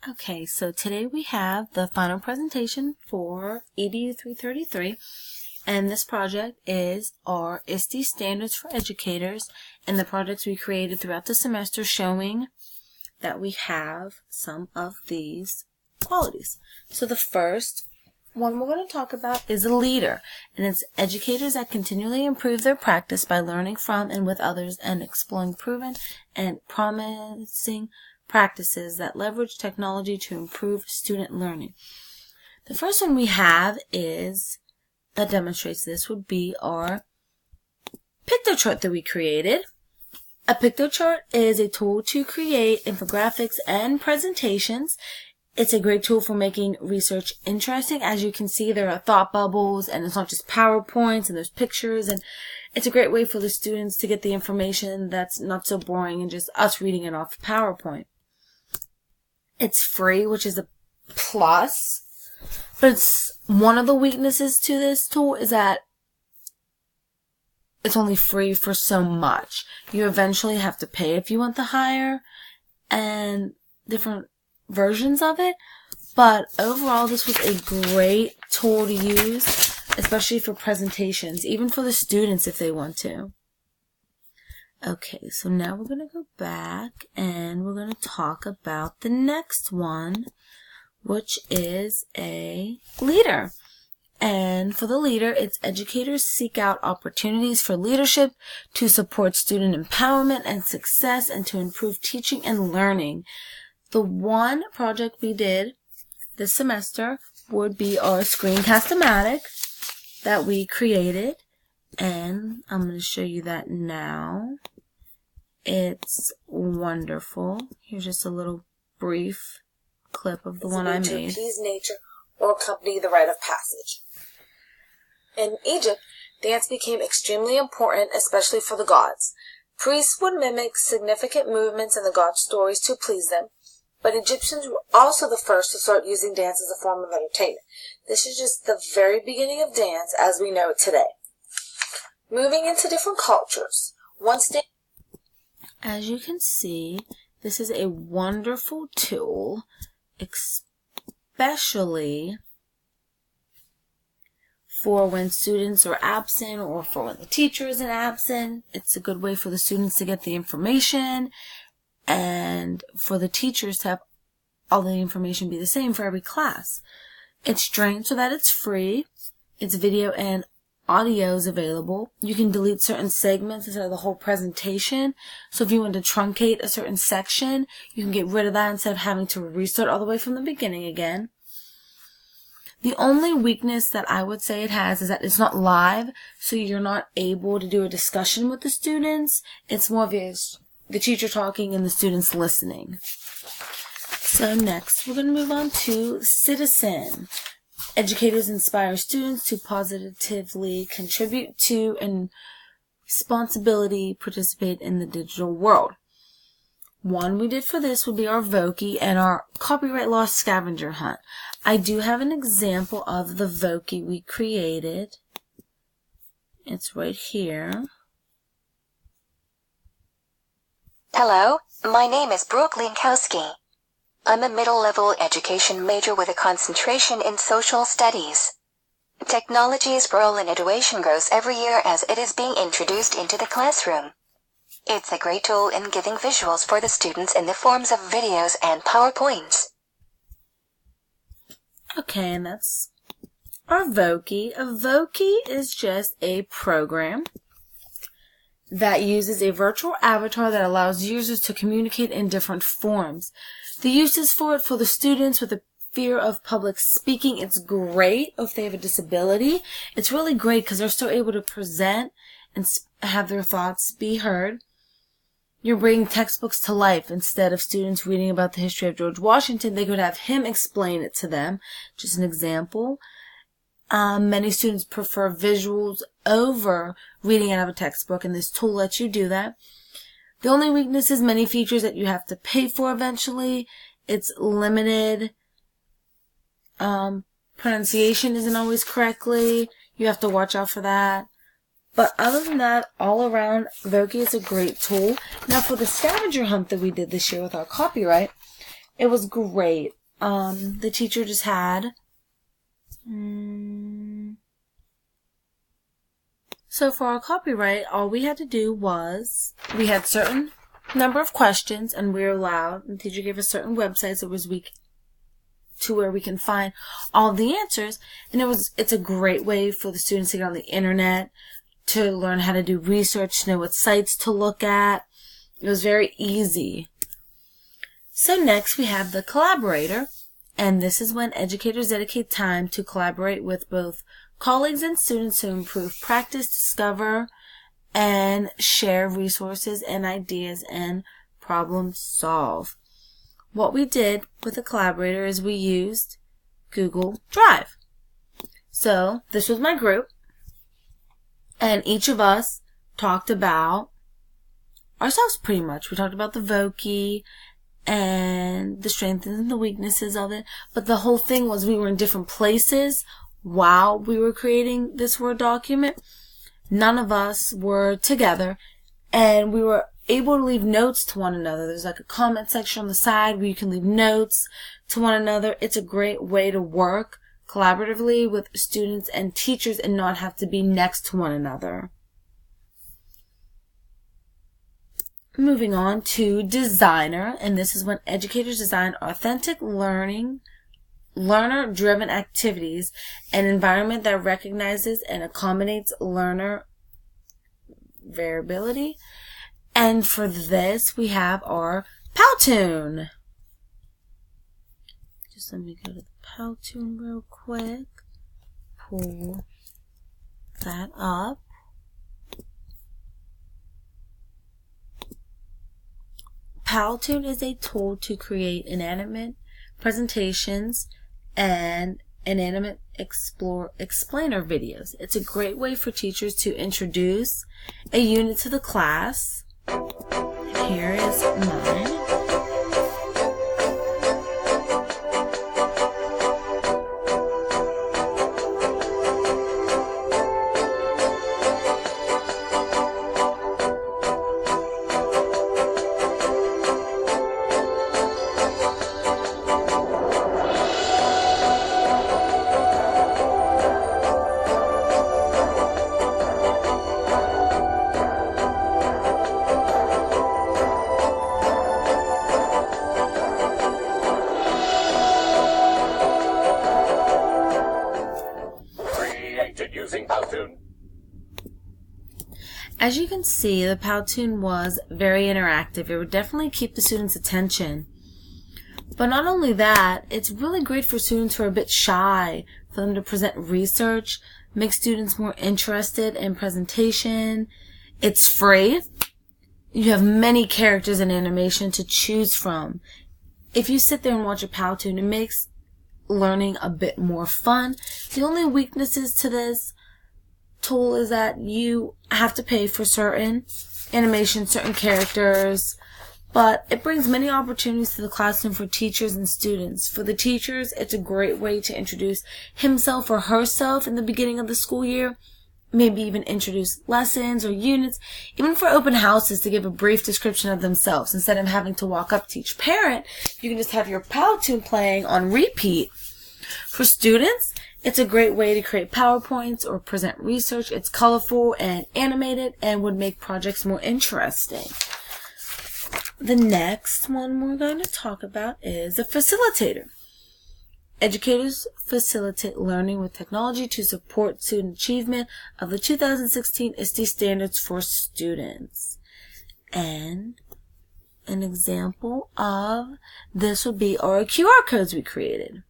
Okay, so today we have the final presentation for EDU 333, and this project is our ISTE Standards for Educators and the projects we created throughout the semester showing that we have some of these qualities. So the first one we're going to talk about is a leader, and it's educators that continually improve their practice by learning from and with others and exploring proven and promising practices that leverage technology to improve student learning. The first one we have is that demonstrates this would be our PictoChart that we created. A PictoChart is a tool to create infographics and presentations. It's a great tool for making research interesting. As you can see, there are thought bubbles, and it's not just PowerPoints, and there's pictures, and it's a great way for the students to get the information that's not so boring and just us reading it off PowerPoint. It's free, which is a plus, but it's one of the weaknesses to this tool is that it's only free for so much. You eventually have to pay if you want the higher and different versions of it, but overall this was a great tool to use, especially for presentations, even for the students if they want to. Okay, so now we're going to go back and we're going to talk about the next one, which is a leader. And for the leader, it's educators seek out opportunities for leadership to support student empowerment and success and to improve teaching and learning. The one project we did this semester would be our Screencast-O-Matic that we created, and I'm going to show you that now. It's wonderful. Here's just a little brief clip of the one I made. To appease nature or accompany the rite of passage. In Egypt, dance became extremely important, especially for the gods. Priests would mimic significant movements in the god stories to please them, but Egyptians were also the first to start using dance as a form of entertainment. This is just the very beginning of dance as we know it today. Moving into different cultures. As you can see, this is a wonderful tool, especially for when students are absent or for when the teacher isn't absent. It's a good way for the students to get the information and for the teachers to have all the information be the same for every class. It's trained so that it's free. It's video and audio is available. You can delete certain segments instead of the whole presentation. So if you want to truncate a certain section, you can get rid of that instead of having to restart all the way from the beginning again. The only weakness that I would say it has is that it's not live, so you're not able to do a discussion with the students. It's more of the teacher talking and the students listening. So next, we're going to move on to Citizen. Educators inspire students to positively contribute to and responsibility participate in the digital world. One we did for this would be our Voki and our copyright law scavenger hunt. I do have an example of the Voki we created. It's right here. Hello, my name is Brooke Linkowski. I'm a middle-level education major with a concentration in social studies. Technology's role in education grows every year as it is being introduced into the classroom. It's a great tool in giving visuals for the students in the forms of videos and PowerPoints. Okay, and that's our Voki. A Voki is just a program that uses a virtual avatar that allows users to communicate in different forms. The uses for it for the students with a fear of public speaking, it's great. If they have a disability, it's really great because they're still able to present and have their thoughts be heard. You're bringing textbooks to life. Instead of students reading about the history of George Washington, they could have him explain it to them. Just an example. Many students prefer visuals over reading out of a textbook, and this tool lets you do that. The only weakness is many features that you have to pay for eventually. It's limited. Pronunciation isn't always correctly. You have to watch out for that. But other than that, all around, Voki is a great tool. Now for the scavenger hunt that we did this year with our copyright, It was great. The teacher just had... So for our copyright, all we had to do was, we had certain number of questions, and we were allowed, and the teacher gave us certain websites to where we can find all the answers, and it's a great way for the students to get on the internet, to learn how to do research, to know what sites to look at. It was very easy. So next we have the collaborator, and this is when educators dedicate time to collaborate with both colleagues and students to improve practice, discover, and share resources and ideas and problem solve. What we did with the collaborator is we used Google Drive. So this was my group, and each of us talked about ourselves pretty much. We talked about the vocab and the strengths and the weaknesses of it, but the whole thing was we were in different places while we were creating this Word document. None of us were together, and we were able to leave notes to one another. There's like a comment section on the side where you can leave notes to one another. It's a great way to work collaboratively with students and teachers and not have to be next to one another. Moving on to designer, and this is when educators design authentic learner-driven activities, an environment that recognizes and accommodates learner variability. And for this, we have our Powtoon. Just let me go to the Powtoon real quick. Pull that up. Powtoon is a tool to create inanimate presentations and inanimate explainer videos. It's a great way for teachers to introduce a unit to the class. Here is mine. As you can see, the Powtoon was very interactive. It would definitely keep the students' attention. But not only that, it's really great for students who are a bit shy, for them to present research, make students more interested in presentation. It's free. You have many characters and animation to choose from. If you sit there and watch a Powtoon, it makes learning a bit more fun. The only weaknesses to this tool is that you have to pay for certain animation, certain characters, but it brings many opportunities to the classroom for teachers and students. For the teachers, it's a great way to introduce himself or herself in the beginning of the school year, maybe even introduce lessons or units, even for open houses to give a brief description of themselves. Instead of having to walk up to each parent, you can just have your Powtoon playing on repeat. For students, it's a great way to create PowerPoints or present research. It's colorful and animated and would make projects more interesting. The next one we're going to talk about is a facilitator. Educators facilitate learning with technology to support student achievement of the 2016 ISTE standards for students. And an example of this would be our QR codes we created.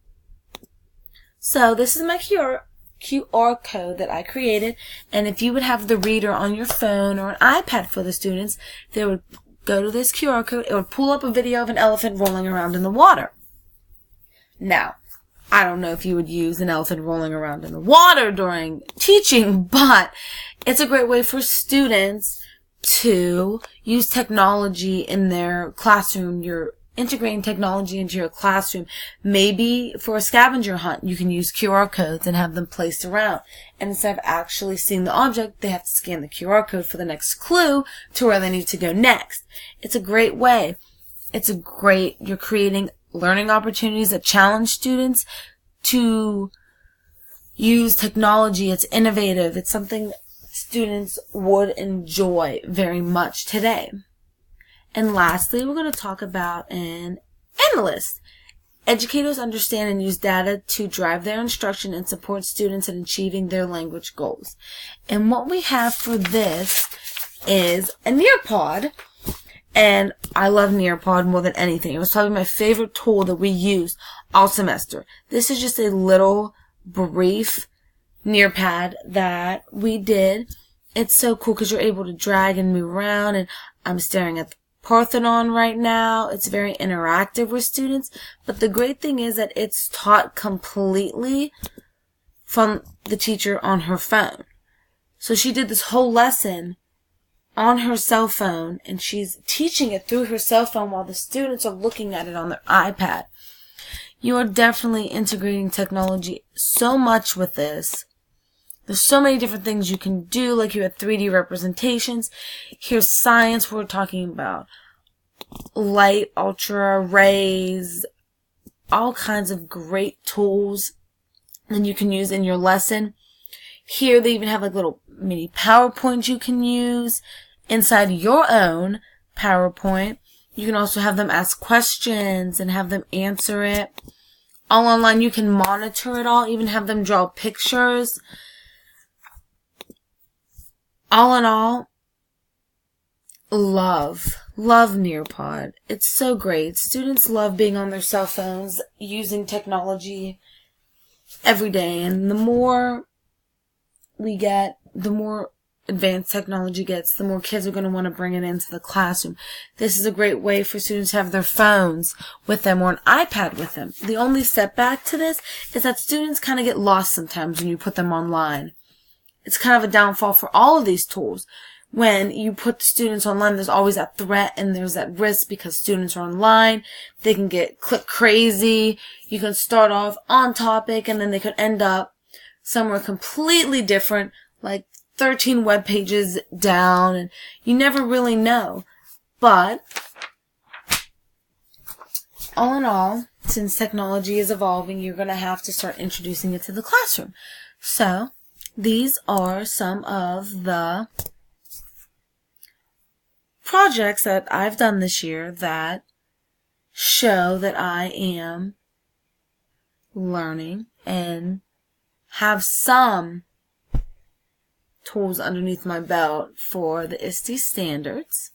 So this is my QR code that I created, and if you would have the reader on your phone or an iPad for the students, they would go to this QR code, it would pull up a video of an elephant rolling around in the water. Now, I don't know if you would use an elephant rolling around in the water during teaching, but it's a great way for students to use technology in their classroom. You're integrating technology into your classroom. Maybe for a scavenger hunt, you can use QR codes and have them placed around. And instead of actually seeing the object, they have to scan the QR code for the next clue to where they need to go next. It's a great way. You're creating learning opportunities that challenge students to use technology. It's innovative. It's something students would enjoy very much today. And lastly, we're going to talk about an analyst. Educators understand and use data to drive their instruction and support students in achieving their language goals. And what we have for this is a Nearpod. And I love Nearpod more than anything. It was probably my favorite tool that we used all semester. This is just a little brief Nearpad that we did. It's so cool because you're able to drag and move around, and I'm staring at the Parthenon right now. It's very interactive with students, but the great thing is that it's taught completely from the teacher on her phone. So she did this whole lesson on her cell phone, and she's teaching it through her cell phone while the students are looking at it on their iPad. You are definitely integrating technology so much with this. There's so many different things you can do, like you have 3D representations. Here's science, we're talking about light, ultra rays, all kinds of great tools that you can use in your lesson. Here they even have like little mini PowerPoints you can use inside your own PowerPoint. You can also have them ask questions and have them answer it. All online, you can monitor it all, even have them draw pictures. All in all, love Nearpod. It's so great. Students love being on their cell phones, using technology every day. And the more we get, the more advanced technology gets, the more kids are going to want to bring it into the classroom. This is a great way for students to have their phones with them or an iPad with them. The only setback to this is that students kind of get lost sometimes when you put them online. It's kind of a downfall for all of these tools. When you put the students online, there's always that threat and there's that risk because students are online. They can get click crazy. You can start off on topic and then they could end up somewhere completely different, like 13 web pages down, and you never really know. But all in all, since technology is evolving, you're going to have to start introducing it to the classroom. So these are some of the projects that I've done this year that show that I am learning and have some tools underneath my belt for the ISTE standards.